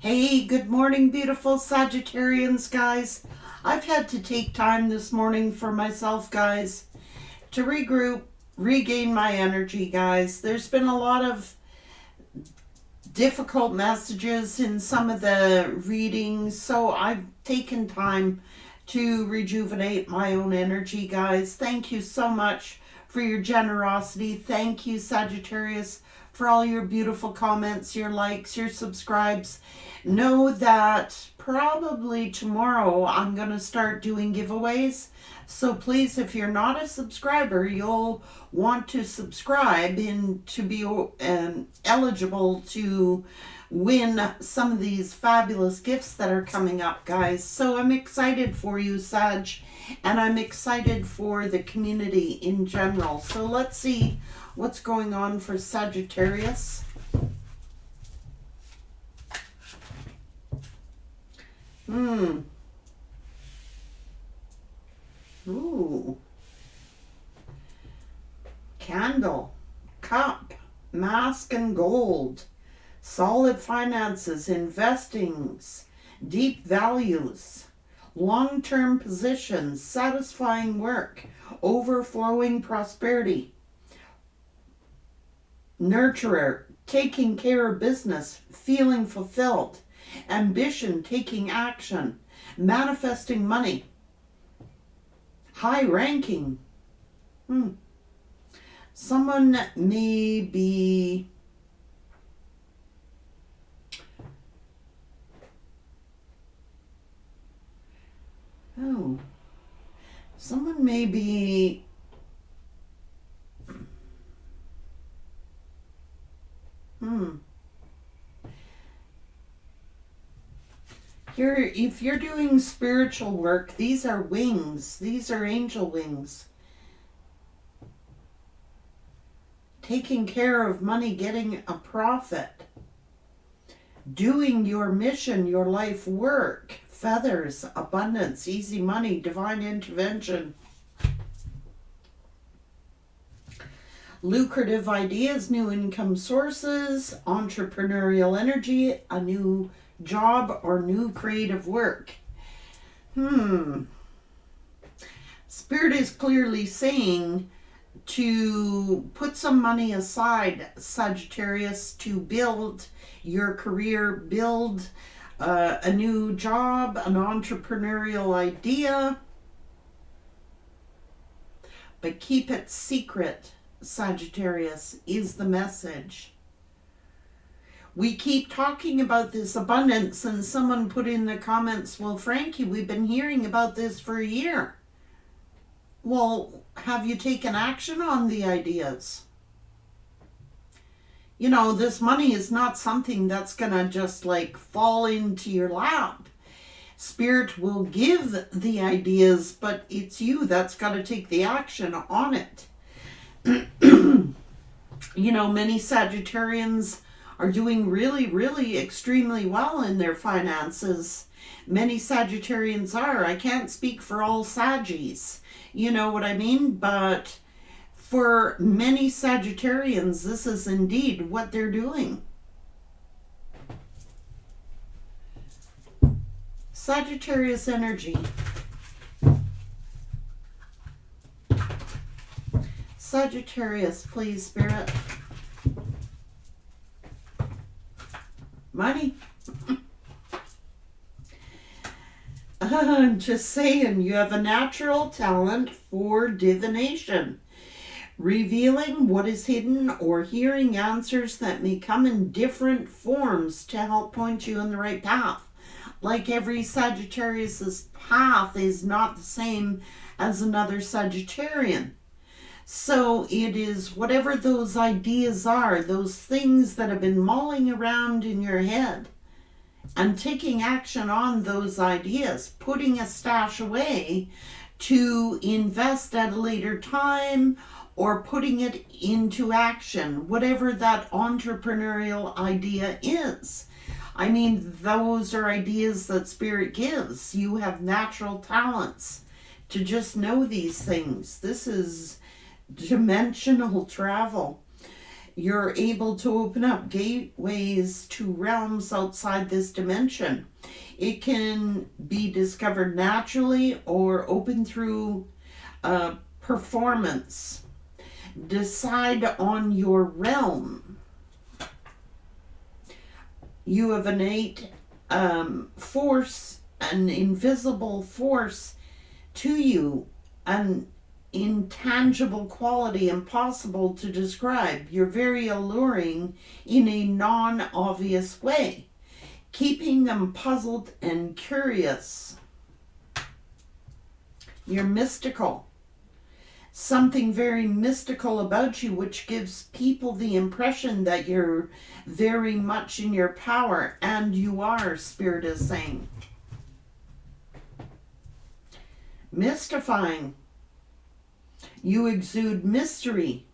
Hey, good morning, beautiful Sagittarians, guys. I've had to take time this morning for myself, guys, to regroup, regain my energy, guys. There's been a lot of difficult messages in some of the readings, so I've taken time to rejuvenate my own energy, guys. Thank you so much for your generosity. Thank you, Sagittarius, for all your beautiful comments, your likes, your subscribes. Know that probably tomorrow I'm going to start doing giveaways. So please, if you're not a subscriber, you'll want to subscribe and to be eligible to win some of these fabulous gifts that are coming up, guys. So I'm excited for you, Sag, and I'm excited for the community in general. So let's see what's going on for Sagittarius. Ooh. Candle, cup, mask and gold, solid finances, investings, deep values, long-term positions, satisfying work, overflowing prosperity, nurturer, taking care of business, feeling fulfilled, ambition, taking action, manifesting money, high ranking. Someone may be someone may be Here, if you're doing spiritual work, these are wings. These are angel wings. Taking care of money, getting a profit. Doing your mission, your life work. Feathers, abundance, easy money, divine intervention. Lucrative ideas, new income sources, entrepreneurial energy, a new job or new creative work. Spirit is clearly saying to put some money aside, Sagittarius, to build your career, build a new job, an entrepreneurial idea, but keep it secret, Sagittarius, is the message. We keep talking about this abundance, and someone put in the comments, well, Frankie, we've been hearing about this for a year. Well, have you taken action on the ideas? You know, this money is not something that's going to just like fall into your lap. Spirit will give the ideas, but it's you that's got to take the action on it. You know, many Sagittarians are doing really, really extremely well in their finances. Many Sagittarians are. I can't speak for all Saggies. You know what I mean? But for many Sagittarians, this is indeed what they're doing. Sagittarius energy. Sagittarius, please, Spirit. Money. I'm just saying, you have a natural talent for divination, revealing what is hidden or hearing answers that may come in different forms to help point you in the right path. Like every Sagittarius's path is not the same as another Sagittarian. So it is whatever those ideas are, those things that have been mulling around in your head, and taking action on those ideas, putting a stash away to invest at a later time, or putting it into action, whatever that entrepreneurial idea is. I mean, those are ideas that Spirit gives. You have natural talents to just know these things. This is dimensional travel. You're able to open up gateways to realms outside this dimension. It can be discovered naturally or open through performance. Decide on your realm. You have innate force, an invisible force to you, an intangible quality impossible to describe. You're very alluring in a non-obvious way, keeping them puzzled and curious. You're mystical. Something very mystical about you, which gives people the impression that you're very much in your power, and you are, Spirit is saying. Mystifying. You exude mystery.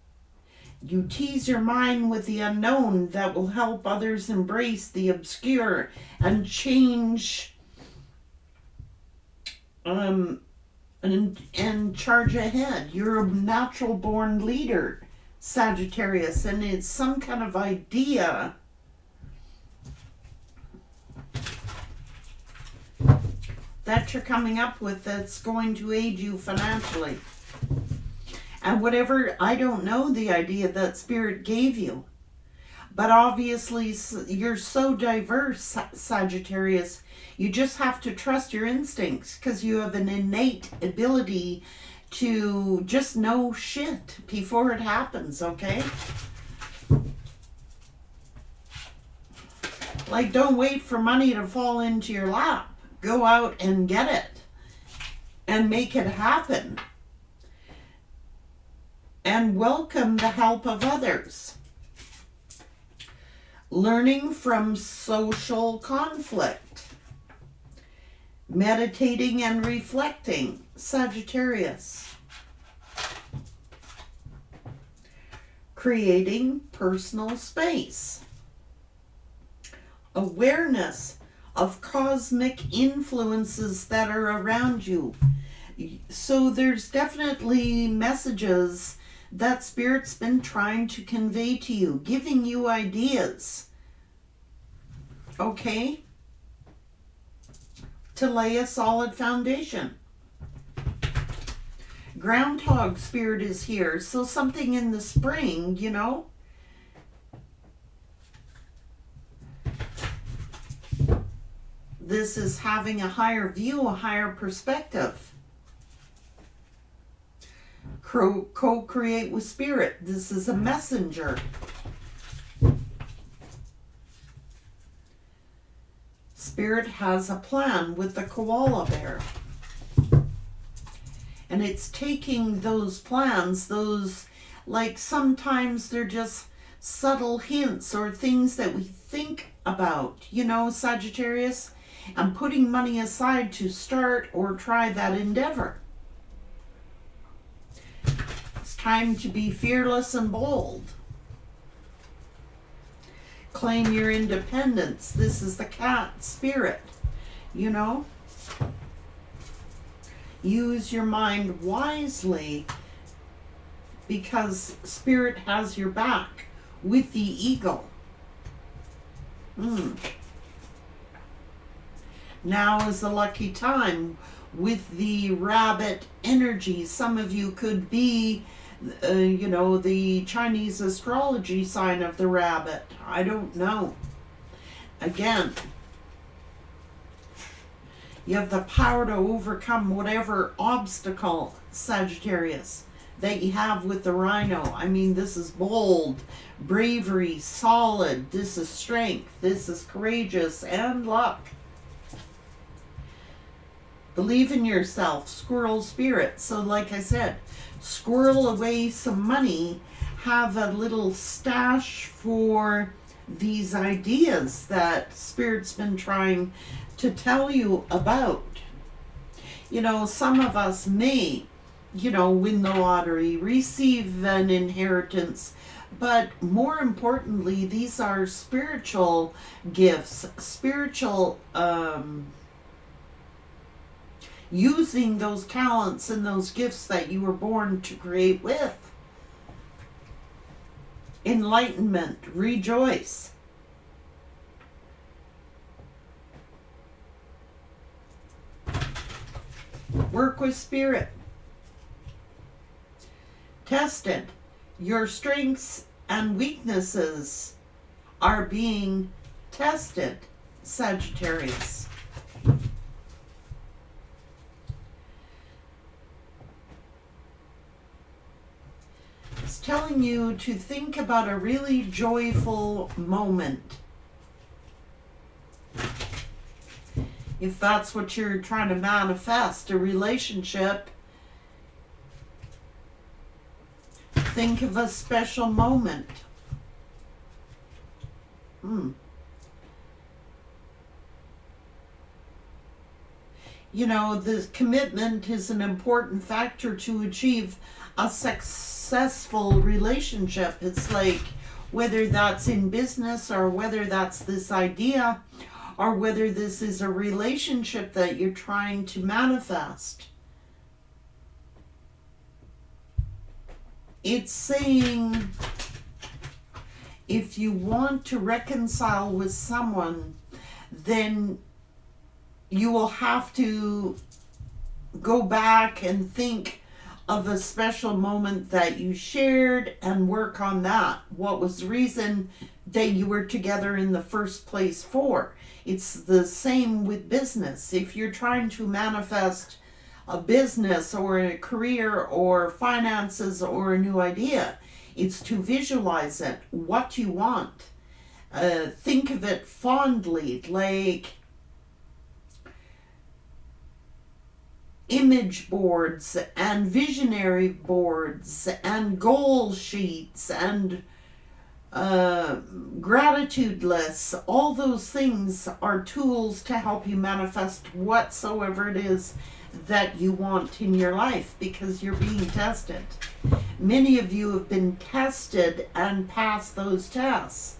You tease your mind with the unknown that will help others embrace the obscure and change and charge ahead. You're a natural born leader, Sagittarius, and it's some kind of idea that you're coming up with that's going to aid you financially. And whatever, I don't know the idea that Spirit gave you. But obviously, you're so diverse, Sagittarius. You just have to trust your instincts, because you have an innate ability to just know shit before it happens, okay? Like, don't wait for money to fall into your lap. Go out and get it and make it happen. And welcome the help of others. Learning from social conflict. Meditating and reflecting, Sagittarius. Creating personal space. Awareness of cosmic influences that are around you. So there's definitely messages that Spirit's been trying to convey to you, giving you ideas, okay, to lay a solid foundation. Groundhog Spirit is here, so something in the spring, you know. This is having a higher view, a higher perspective. Co-create with Spirit. This is a messenger. Spirit has a plan with the koala bear. And it's taking those plans, those, like sometimes they're just subtle hints or things that we think about, you know, Sagittarius, and putting money aside to start or try that endeavor. Time to be fearless and bold. Claim your independence. This is the cat spirit, you know. Use your mind wisely, because Spirit has your back with the eagle. Now is the lucky time with the rabbit energy. Some of you could be you know, the Chinese astrology sign of the rabbit. I don't know. Again, you have the power to overcome whatever obstacle, Sagittarius, that you have with the rhino. I mean, this is bold, bravery, solid. This is strength. This is courageous and luck. Believe in yourself, squirrel spirit. So like I said, squirrel away some money, have a little stash for these ideas that Spirit's been trying to tell you about. You know, some of us may, you know, win the lottery, receive an inheritance, but more importantly, these are spiritual gifts, spiritual using those talents and those gifts that you were born to create with. enlightenment, rejoice. Work with spirit. Tested. Your strengths and weaknesses are being tested, Sagittarius. It's telling you to think about a really joyful moment. If that's what you're trying to manifest, a relationship, think of a special moment. You know, the commitment is an important factor to achieve a successful relationship. It's like whether that's in business or whether that's this idea or whether this is a relationship that you're trying to manifest. It's saying if you want to reconcile with someone, then you will have to go back and think of a special moment that you shared and work on that. What was the reason that you were together in the first place for? It's the same with business. If you're trying to manifest a business or a career or finances or a new idea, it's to visualize it, what you want. Think of it fondly, like image boards and visionary boards and goal sheets and gratitude lists. All those things are tools to help you manifest whatsoever it is that you want in your life, because you're being tested. Many of you have been tested and passed those tests.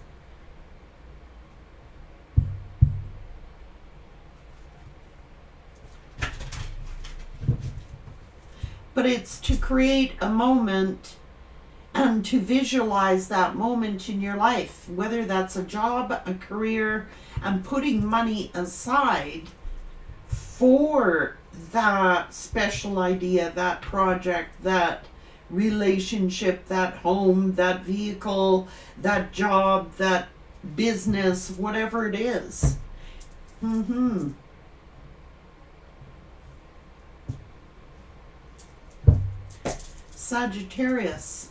But it's to create a moment and to visualize that moment in your life, whether that's a job, a career, and putting money aside for that special idea, that project, that relationship, that home, that vehicle, that job, that business, whatever it is. Sagittarius.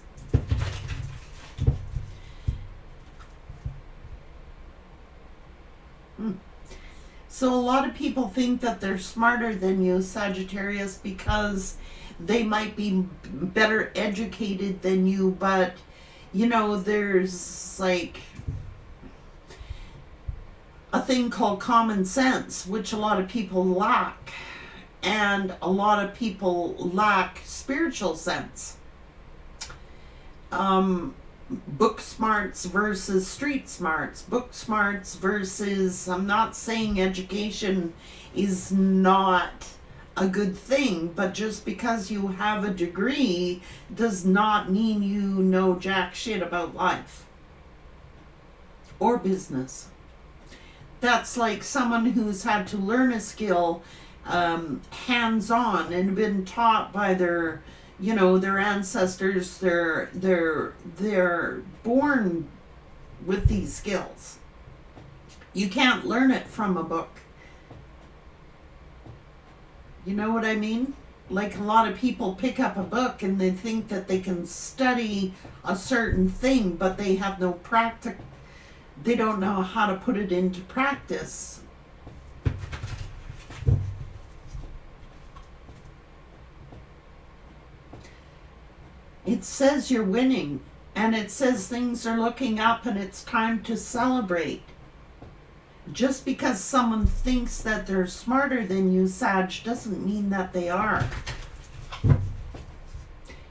So a lot of people think that they're smarter than you, Sagittarius, because they might be better educated than you, but you know, there's like a thing called common sense, which a lot of people lack, and a lot of people lack spiritual sense. Book smarts versus street smarts. Book smarts versus, I'm not saying education is not a good thing, but just because you have a degree does not mean you know jack shit about life or business. That's like someone who's had to learn a skill hands-on and been taught by their ancestors. They're born with these skills. You can't learn it from a book. You know what I mean? Like, a lot of people pick up a book and they think that they can study a certain thing, but they have no they don't know how to put it into practice. It says you're winning, and it says things are looking up and it's time to celebrate. Just because someone thinks that they're smarter than you, Sag, doesn't mean that they are.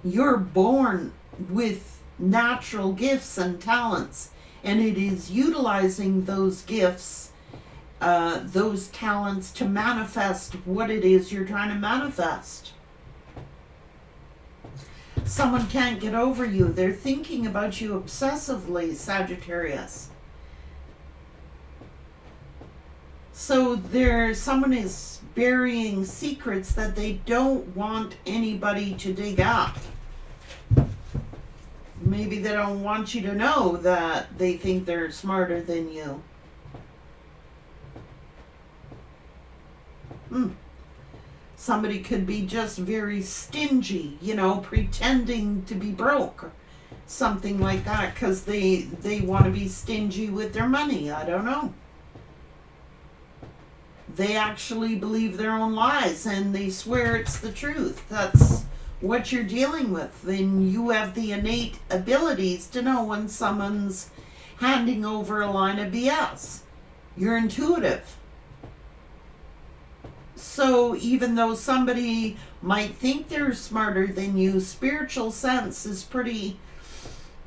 You're born with natural gifts and talents, and it is utilizing those gifts, those talents, to manifest what it is you're trying to manifest. Someone can't get over you. They're thinking about you obsessively, Sagittarius. So someone is burying secrets that they don't want anybody to dig up. Maybe they don't want you to know that they think they're smarter than you. Somebody could be just very stingy, pretending to be broke. Something like that, because they want to be stingy with their money. I don't know. They actually believe their own lies and they swear it's the truth. That's what you're dealing with. Then you have the innate abilities to know when someone's handing over a line of BS. You're intuitive. So even though somebody might think they're smarter than you, spiritual sense is pretty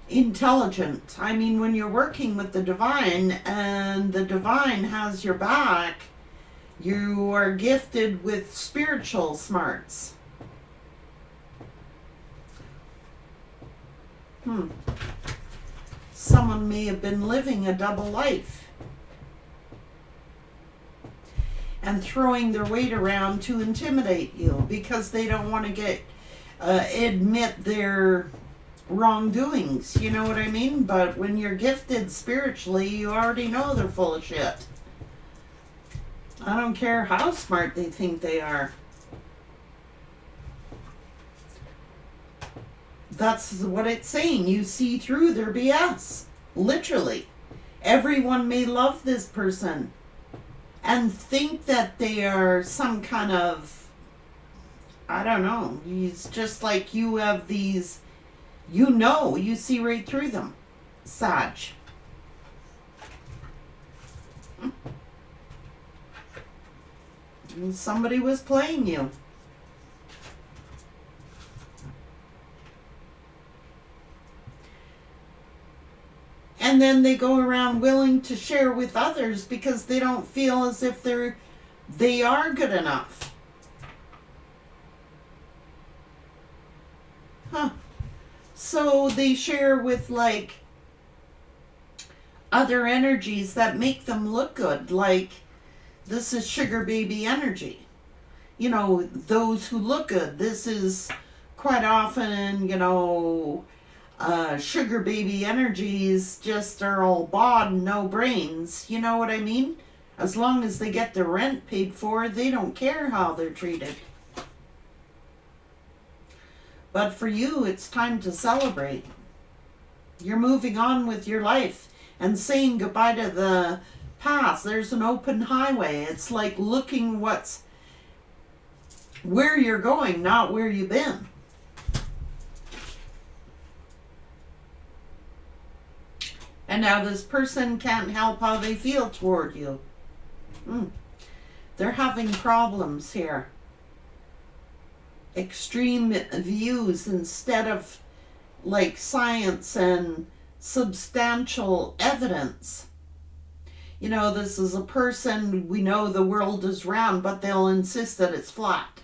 intelligent. I mean, when you're working with the divine and the divine has your back, you are gifted with spiritual smarts. Someone may have been living a double life and throwing their weight around to intimidate you because they don't want to admit their wrongdoings. You know what I mean? But when you're gifted spiritually, you already know they're full of shit. I don't care how smart they think they are. That's what it's saying. You see through their BS. Literally. Everyone may love this person and think that they are some kind of, I don't know. It's just like you have these, you see right through them. Sag. Somebody was playing you. And then they go around willing to share with others because they don't feel as if they are good enough. So they share with other energies that make them look good. Like, this is sugar baby energy. Those who look good. This is quite often, sugar baby energies just are all bod and no brains. You know what I mean? As long as they get their rent paid for, they don't care how they're treated. But for you, it's time to celebrate. You're moving on with your life and saying goodbye to the past. There's an open highway. It's like looking where you're going, not where you've been. And now this person can't help how they feel toward you. They're having problems here. Extreme views instead of science and substantial evidence. This is a person, we know the world is round, but they'll insist that it's flat.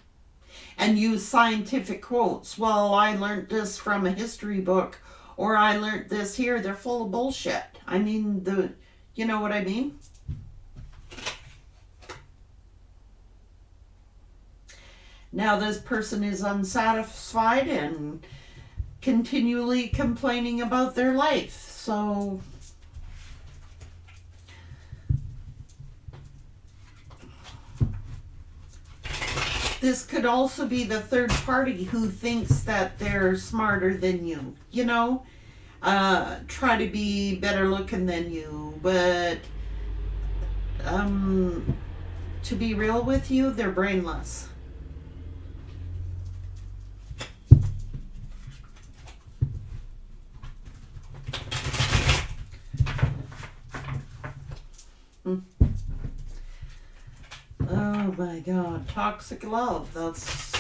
And use scientific quotes. Well, I learned this from a history book, or I learned this here. They're full of bullshit. I mean, you know what I mean? Now this person is unsatisfied and continually complaining about their life. So this could also be the third party who thinks that they're smarter than you. Try to be better looking than you. But to be real with you, they're brainless. Oh my God, toxic love. That's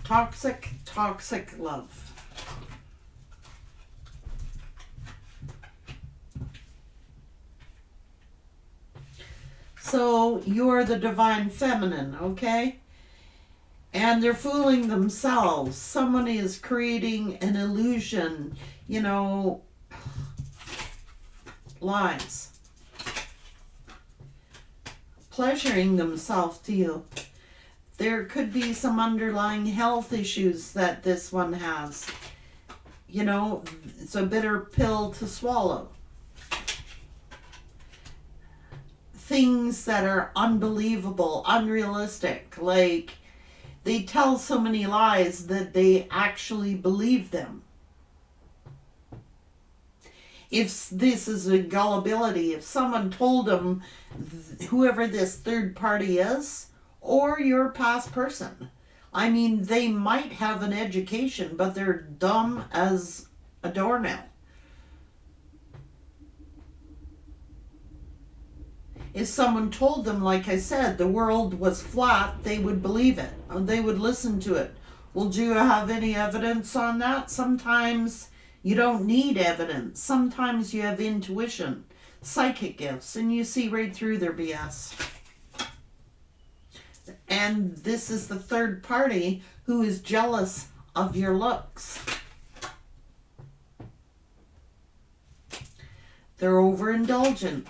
toxic love. So you're the divine feminine, okay? And they're fooling themselves. Someone is creating an illusion, lies. Pleasuring themselves to you. There could be some underlying health issues that this one has. It's a bitter pill to swallow. Things that are unbelievable, unrealistic, like they tell so many lies that they actually believe them. If this is a gullibility, if someone told them, whoever this third party is, or your past person, they might have an education, but they're dumb as a doornail. If someone told them, like I said, the world was flat, they would believe it. They would listen to it. Well, do you have any evidence on that? Sometimes you don't need evidence. Sometimes you have intuition, psychic gifts, and you see right through their BS. And this is the third party who is jealous of your looks. They're overindulgent.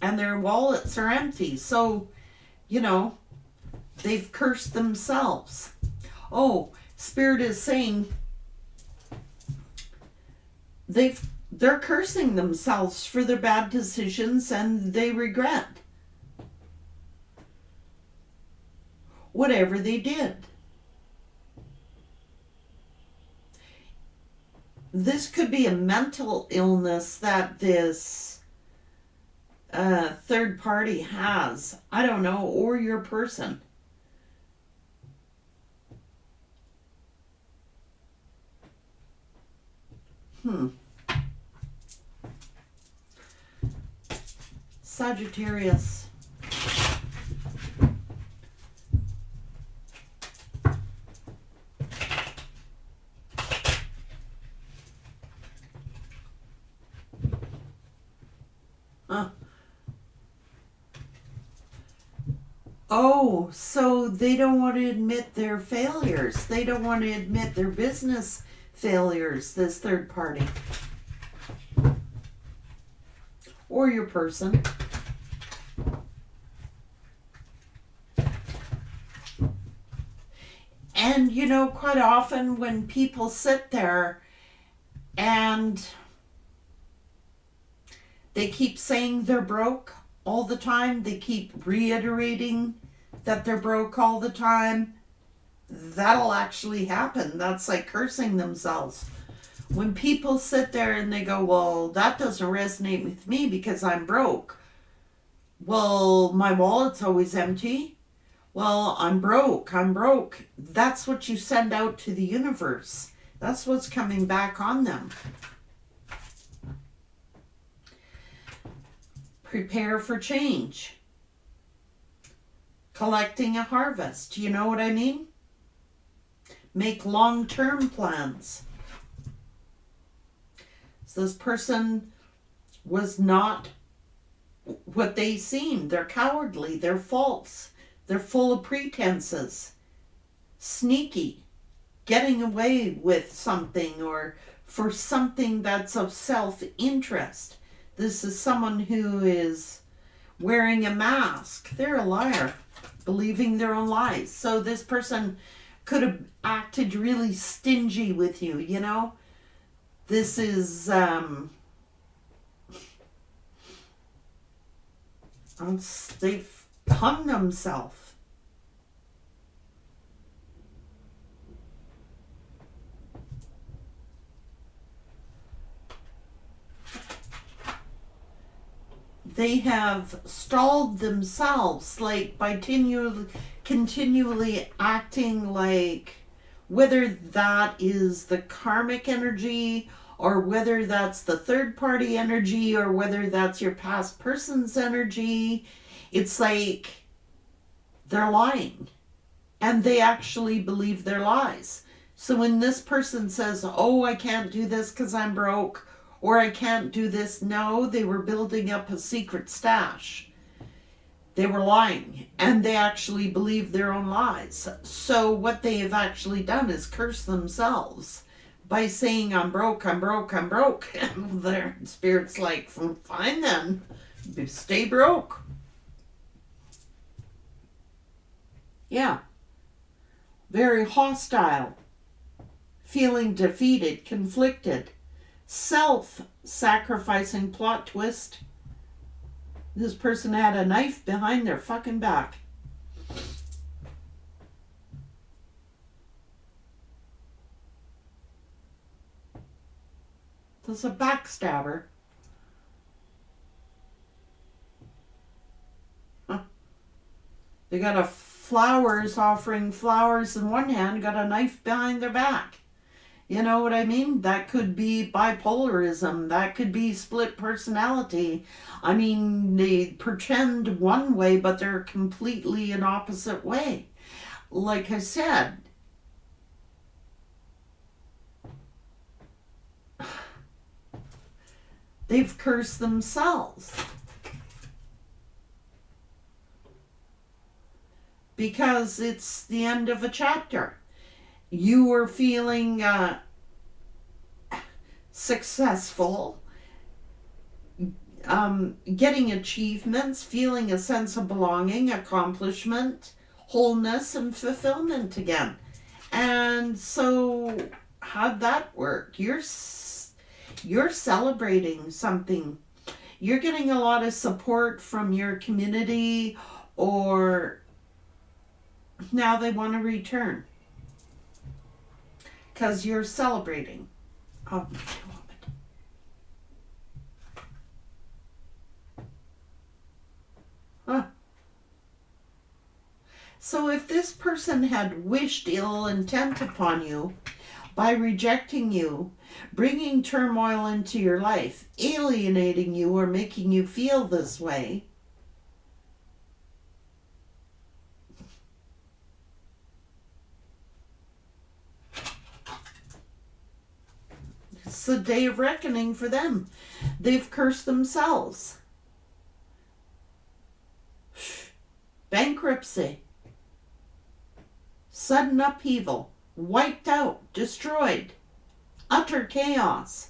And their wallets are empty. So, they've cursed themselves. Oh, Spirit is saying they're cursing themselves for their bad decisions and they regret whatever they did. This could be a mental illness that this third party has. I don't know, or your person. Sagittarius. Oh, so they don't want to admit their failures. They don't want to admit their business failures, this third party. Or your person. And quite often when people sit there and they keep saying they're broke all the time, they keep reiterating that they're broke all the time, that'll actually happen. That's like cursing themselves. When people sit there and they go, well, that doesn't resonate with me because I'm broke. Well, my wallet's always empty. Well, I'm broke. That's what you send out to the universe. That's what's coming back on them. Prepare for change. Collecting a harvest. You know what I mean? Make long-term plans. So this person was not what they seem. They're cowardly. They're false. They're full of pretenses. Sneaky. Getting away with something or for something that's of self-interest. This is someone who is wearing a mask. They're a liar. Believing their own lies. So this person could have acted really stingy with you, This is, they've hung themselves. They have stalled themselves, like by continually acting like, whether that is the karmic energy or whether that's the third party energy or whether that's your past person's energy, it's like they're lying and they actually believe their lies. So when this person says, oh, I can't do this because I'm broke, or I can't do this, no, they were building up a secret stash. They were lying, and they actually believed their own lies. So what they have actually done is curse themselves by saying, I'm broke, I'm broke, I'm broke. And their spirit's like, fine then, stay broke. Yeah. Very hostile, feeling defeated, conflicted, self-sacrificing plot twist. This person had a knife behind their fucking back. This is a backstabber. Huh. They got a flowers, offering flowers in one hand, got a knife behind their back. You know what I mean? That could be bipolarism. That could be split personality. I mean, they pretend one way, but they're completely an opposite way. Like I said, they've cursed themselves. Because it's the end of a chapter. You were feeling successful, getting achievements, feeling a sense of belonging, accomplishment, wholeness, and fulfillment again. And so how'd that work? You're celebrating something. You're getting a lot of support from your community, or now they want to return. Because you're celebrating. Oh, huh. So if this person had wished ill intent upon you by rejecting you, bringing turmoil into your life, alienating you, or making you feel this way, it's the day of reckoning for them. They've cursed themselves. Bankruptcy. Sudden upheaval. Wiped out. Destroyed. Utter chaos.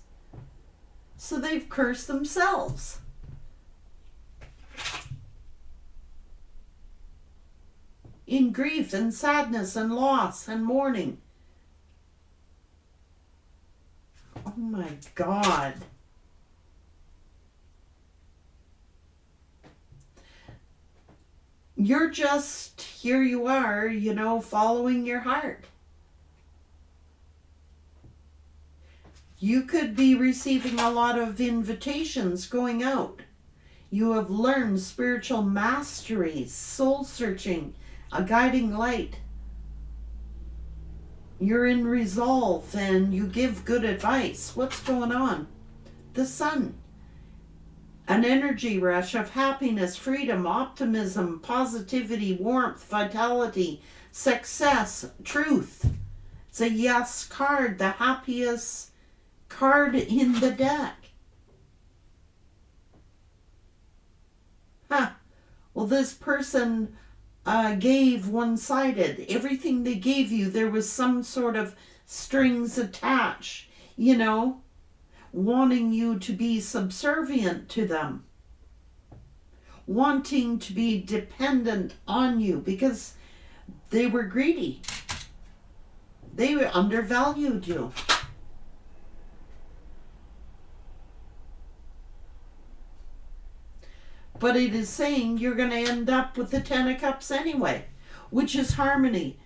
So they've cursed themselves. In grief and sadness and loss and mourning. Oh my God. You're just, here you are, following your heart. You could be receiving a lot of invitations going out. You have learned spiritual mastery, soul searching, a guiding light. You're in resolve and you give good advice. What's going on? The sun. An energy rush of happiness, freedom, optimism, positivity, warmth, vitality, success, truth. It's a yes card, the happiest card in the deck. Well, this person gave one-sided. Everything they gave you, there was some sort of strings attached, wanting you to be subservient to them, wanting to be dependent on you because they were greedy. They undervalued you. But it is saying you're going to end up with the Ten of Cups anyway, which is harmony,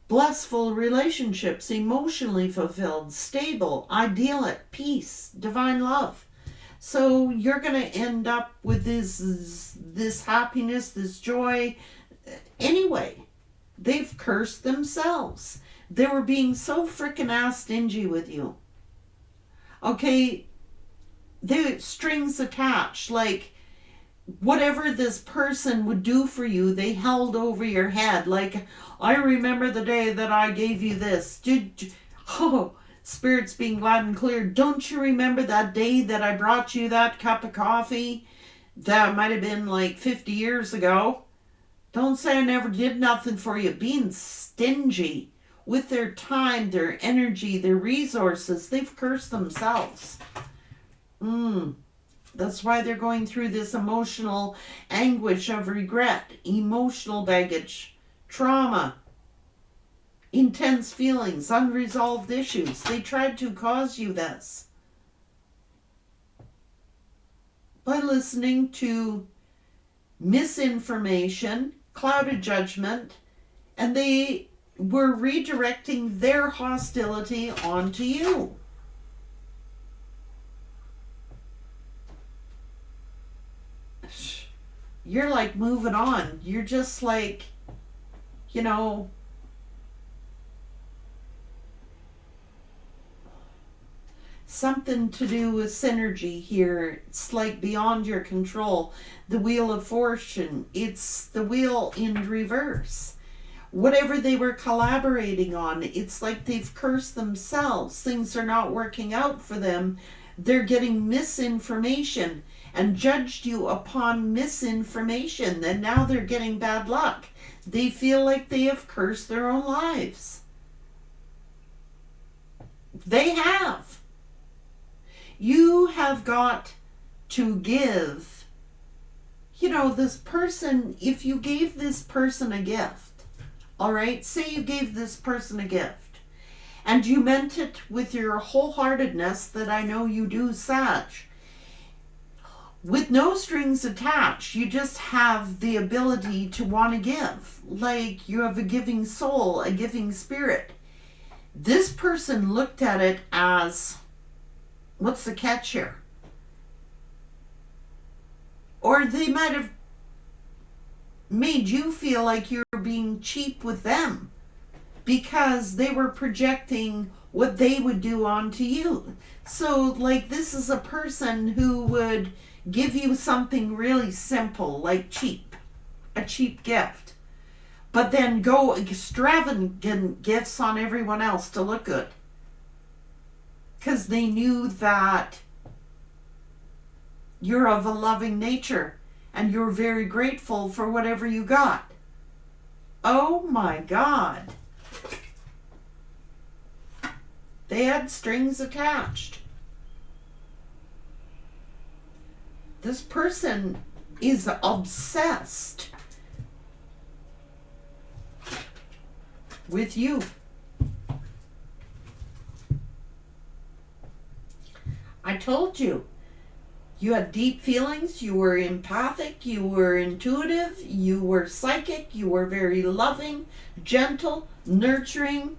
blissful relationships, emotionally fulfilled, stable, idyllic, peace, divine love. So you're going to end up with this happiness, this joy. Anyway, they've cursed themselves. They were being so frickin' ass stingy with you. Okay, the strings attached, like whatever this person would do for you, they held over your head. Like, I remember the day that I gave you this. Spirits being loud and clear. Don't you remember that day that I brought you that cup of coffee? That might have been like 50 years ago. Don't say I never did nothing for you. Being stingy with their time, their energy, their resources. They've cursed themselves. That's why they're going through this emotional anguish of regret, emotional baggage, trauma, intense feelings, unresolved issues. They tried to cause you this by listening to misinformation, clouded judgment, and they were redirecting their hostility onto you. You're like moving on. You're just like, you know, something to do with synergy here. It's like beyond your control. The wheel of fortune. It's the wheel in reverse. Whatever they were collaborating on, it's like they've cursed themselves. Things are not working out for them. They're getting misinformation and judged you upon misinformation. And now they're getting bad luck. They feel like they have cursed their own lives. They have. You have got to give. You know, this person, if you gave this person a gift, all right, say you gave this person a gift, and you meant it with your wholeheartedness that I know you do, Sag, with no strings attached. You just have the ability to want to give. Like you have a giving soul, a giving spirit. This person looked at it as, what's the catch here? Or they might have made you feel like you're being cheap with them because they were projecting what they would do onto you. So, like, this is a person who would give you something really simple, like cheap, a cheap gift, but then go extravagant gifts on everyone else to look good. Because they knew that you're of a loving nature and you're very grateful for whatever you got. Oh my God. They had strings attached. This person is obsessed with you. I told you. You had deep feelings, you were empathic, you were intuitive, you were psychic, you were very loving, gentle, nurturing.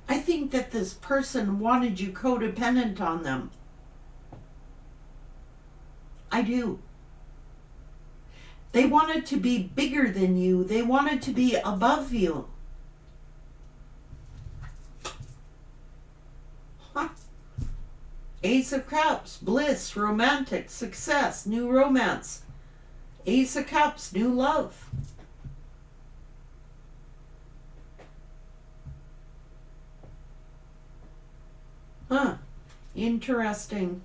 I think that this person wanted you codependent on them. I do. They wanted to be bigger than you. They wanted to be above you. Ace of Cups, bliss, romantic, success, new romance. Ace of Cups, new love. Interesting.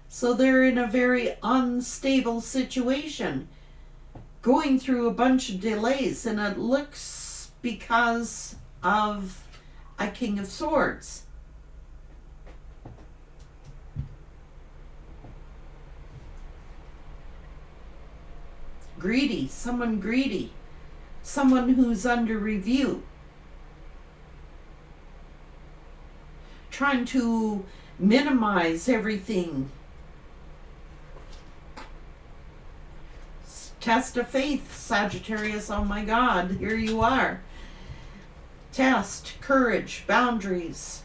So they're in a very unstable situation, going through a bunch of delays, and it looks because of a King of Swords. Greedy, someone who's under review, trying to minimize everything. Test of faith, Sagittarius, oh my God, here you are. Test, courage, boundaries,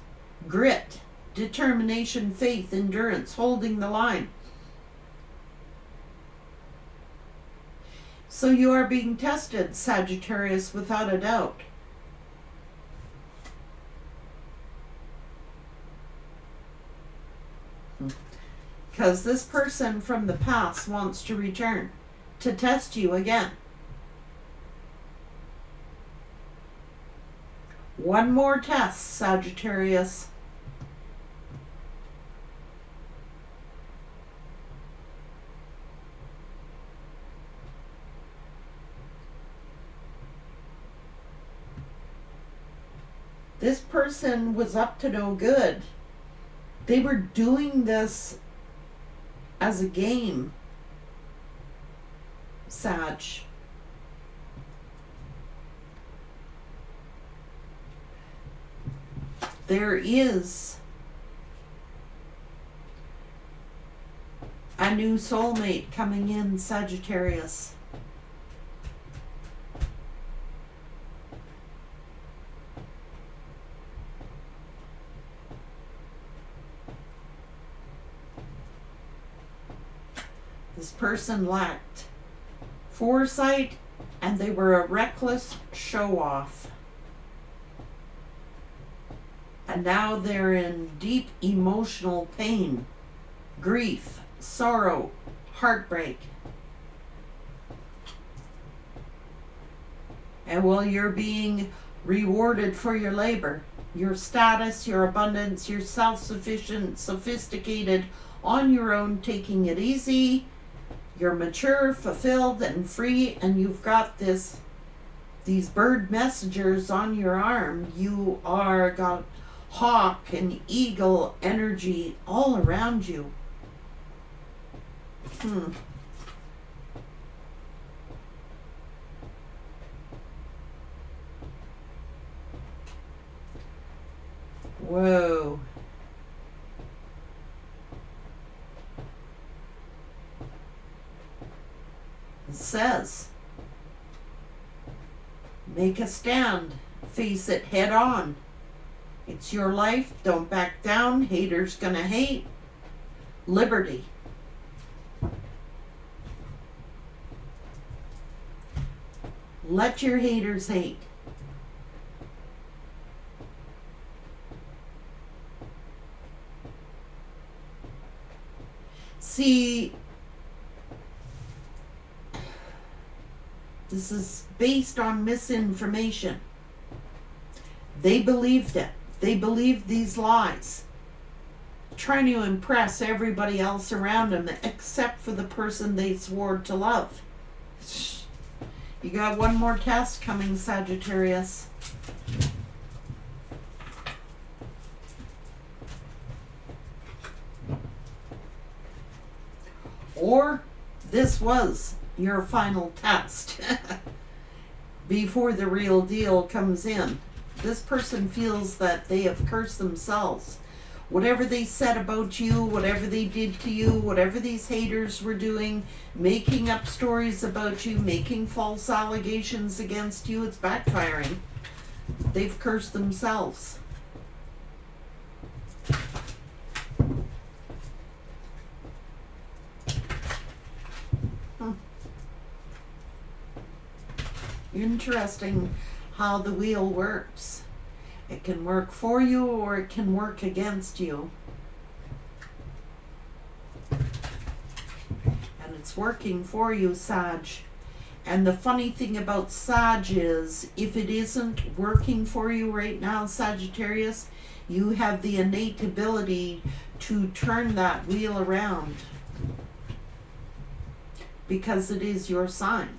grit, determination, faith, endurance, holding the line. So you are being tested, Sagittarius, without a doubt. Because this person from the past wants to return to test you again. One more test, Sagittarius. This person was up to no good. They were doing this as a game, Sag. There is a new soulmate coming in, Sagittarius. This person lacked foresight and they were a reckless show-off. And now they're in deep emotional pain, grief, sorrow, heartbreak. And while you're being rewarded for your labor, your status, your abundance, you're self-sufficient, sophisticated, on your own, taking it easy, you're mature, fulfilled, and free, and you've got these bird messengers on your arm. You are got hawk and eagle energy all around you. Whoa. It says, make a stand, face it head on. It's your life, don't back down, haters gonna hate. Liberty. Let your haters hate. See, this is based on misinformation. They believed it. They believed these lies, trying to impress everybody else around them except for the person they swore to love. You got one more test coming, Sagittarius. Or this was your final test before the real deal comes in. This person feels that they have cursed themselves. Whatever they said about you, whatever they did to you, whatever these haters were doing, making up stories about you, making false allegations against you, it's backfiring. They've cursed themselves. Interesting how the wheel works. It can work for you or it can work against you. And it's working for you, Sag. And the funny thing about Sag is, if it isn't working for you right now, Sagittarius, you have the innate ability to turn that wheel around. Because it is your sign.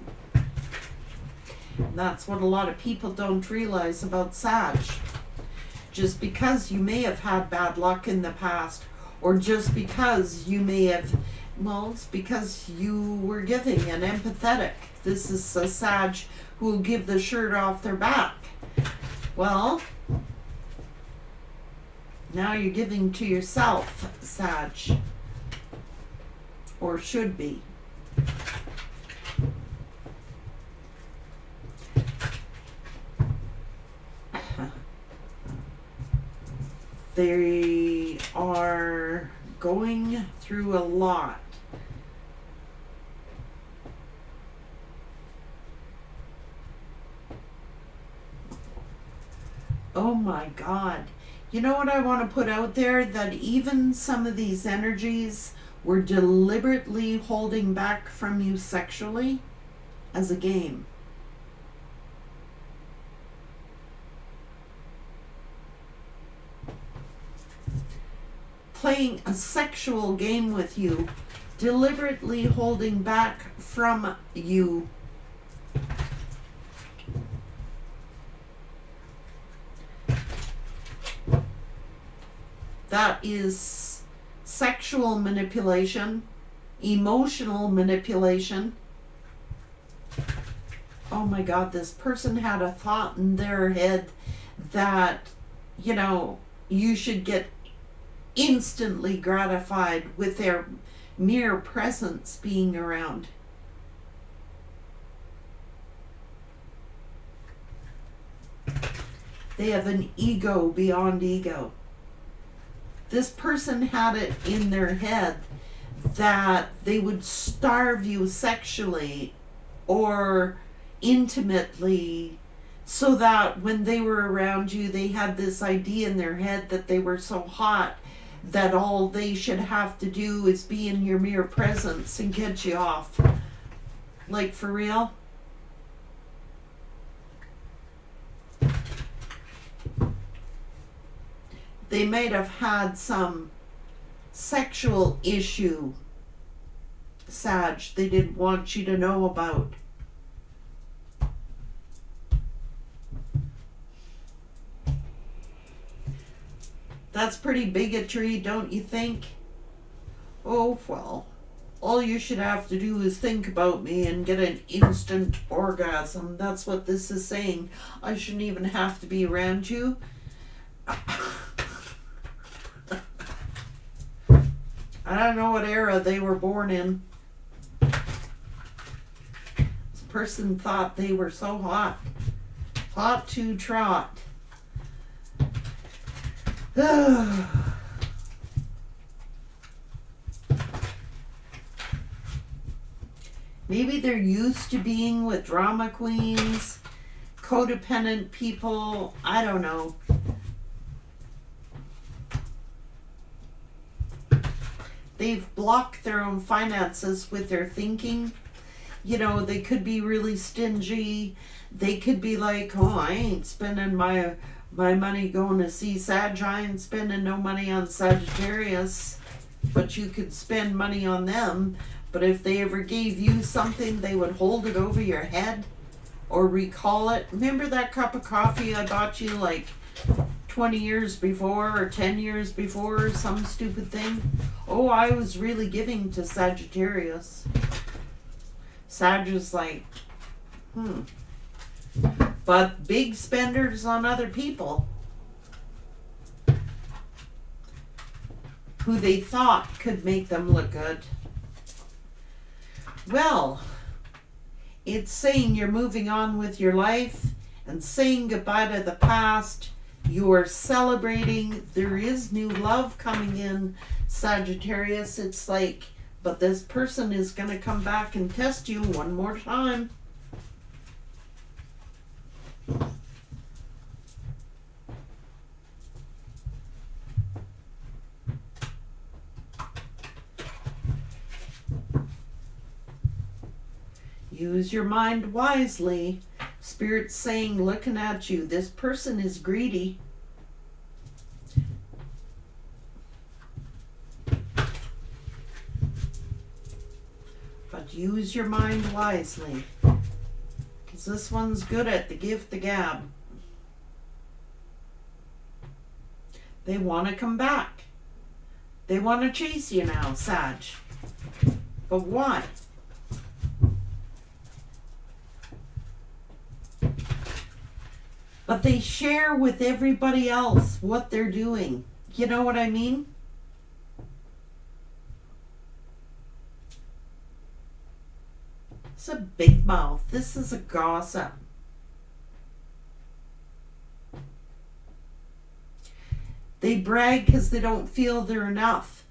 And that's what a lot of people don't realize about Sag. Just because you may have had bad luck in the past, or just because you may have, well, it's because you were giving and empathetic. This is a Sag who will give the shirt off their back. Well, now you're giving to yourself, Sag. Or should be. They are going through a lot. Oh my God. You know what I want to put out there? That even some of these energies were deliberately holding back from you sexually as a game. playing a sexual game with you, deliberately holding back from you. That is sexual manipulation, emotional manipulation. Oh my God, this person had a thought in their head that, you know, you should get instantly gratified with their mere presence being around. They have an ego beyond ego. This person had it in their head that they would starve you sexually or intimately, so that when they were around you, they had this idea in their head that they were so hot that all they should have to do is be in your mere presence and get you off. Like, for real? They might have had some sexual issue, Sag, they didn't want you to know about. That's pretty bigotry, don't you think? Oh, well, all you should have to do is think about me and get an instant orgasm. That's what this is saying. I shouldn't even have to be around you. I don't know what era they were born in. This person thought they were so hot. Hot to trot. Maybe they're used to being with drama queens, codependent people. I don't know. They've blocked their own finances with their thinking. You know, they could be really stingy. They could be like, oh, I ain't spending my money going to see Sag. I ain't spending no money on Sagittarius. But you could spend money on them. But if they ever gave you something, they would hold it over your head or recall it. Remember that cup of coffee I bought you like 20 years before or 10 years before, some stupid thing? Oh, I was really giving to Sagittarius. Sag is like, But big spenders on other people who they thought could make them look good. Well, it's saying you're moving on with your life and saying goodbye to the past. You're celebrating. There is new love coming in, Sagittarius. It's like, but this person is going to come back and test you one more time. Use your mind wisely. Spirit's saying, looking at you, this person is greedy. But use your mind wisely. Because this one's good at the gift the gab. They want to come back. They want to chase you now, Sag. But why? But they share with everybody else what they're doing. You know what I mean? It's a big mouth. This is a gossip. They brag because they don't feel they're enough.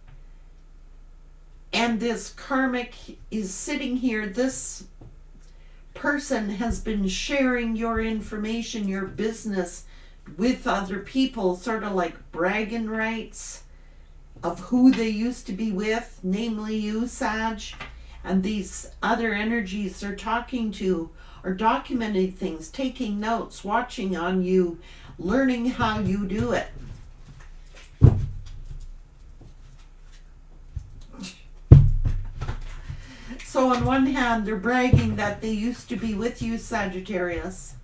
And this karmic is sitting here. This person has been sharing your information, your business with other people, sort of like bragging rights of who they used to be with, namely you, Sag. And these other energies they're talking to are documenting things, taking notes, watching on you, learning how you do it. So on one hand, they're bragging that they used to be with you, Sagittarius.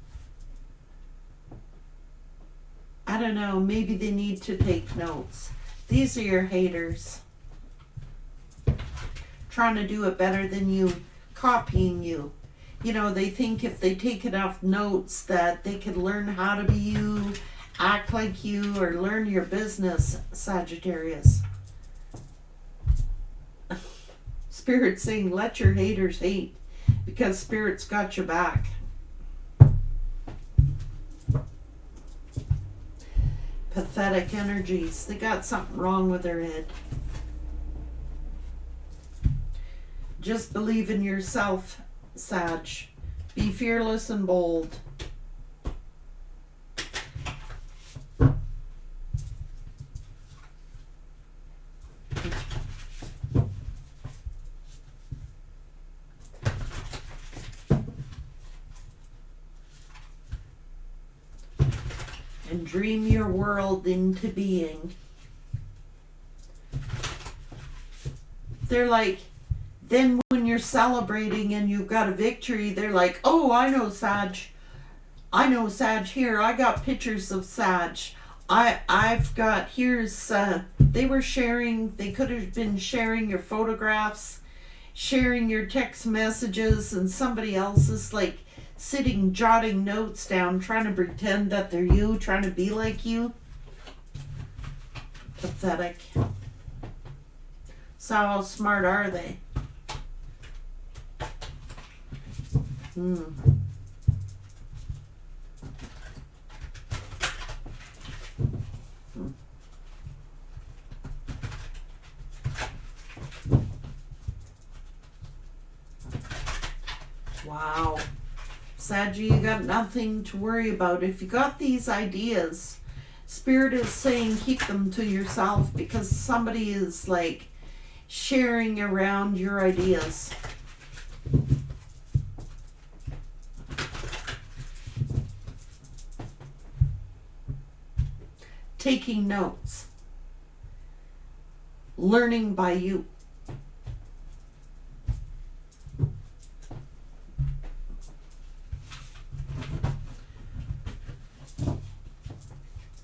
I don't know, maybe they need to take notes. These are your haters. Trying to do it better than you, copying you. You know, they think if they take enough notes that they can learn how to be you, act like you, or learn your business, Sagittarius. Spirit's saying, let your haters hate, because Spirit's got your back. Pathetic energies. They got something wrong with their head. Just believe in yourself, Sag. Be fearless and bold. And dream your world into being. They're like, then when you're celebrating and you've got a victory, they're like, oh, I know Sag. I know Sag here. I got pictures of Sag. I've got, here's, they were sharing, they could have been sharing your photographs, sharing your text messages, and somebody else is like sitting, jotting notes down, trying to pretend that they're you, trying to be like you. Pathetic. So how smart are they? Wow. Saggy, you got nothing to worry about. If you got these ideas, Spirit is saying keep them to yourself, because somebody is like sharing around your ideas. Taking notes. Learning by you.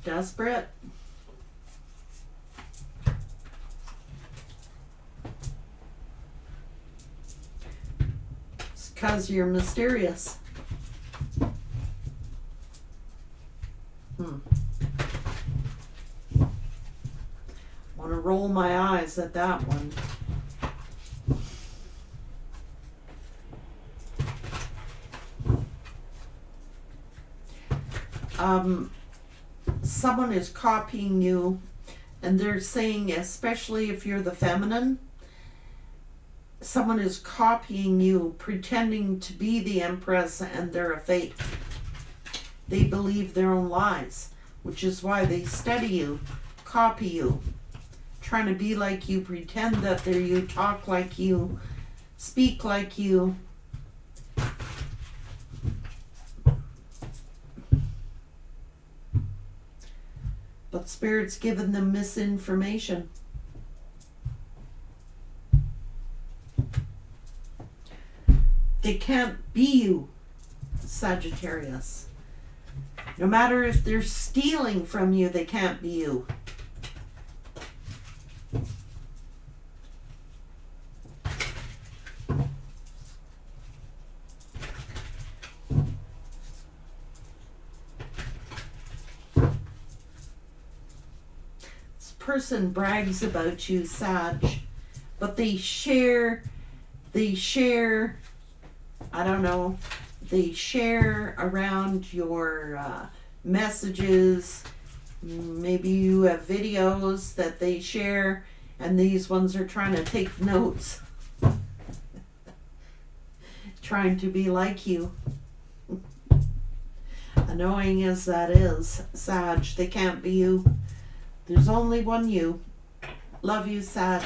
Desperate. It's because you're mysterious. Want to roll my eyes at that one. Someone is copying you, and they're saying, especially if you're the feminine, someone is copying you, pretending to be the Empress, and they're a fake. They believe their own lies, which is why they study you, copy you, trying to be like you, pretend that they're you, talk like you, speak like you. But Spirit's given them misinformation. They can't be you, Sagittarius. No matter if they're stealing from you, they can't be you. Person brags about you, Sag, but they share, I don't know, they share around your messages. Maybe you have videos that they share, and these ones are trying to take notes. Trying to be like you. Annoying as that is, Sag, they can't be you. There's only one you. Love you, Sag.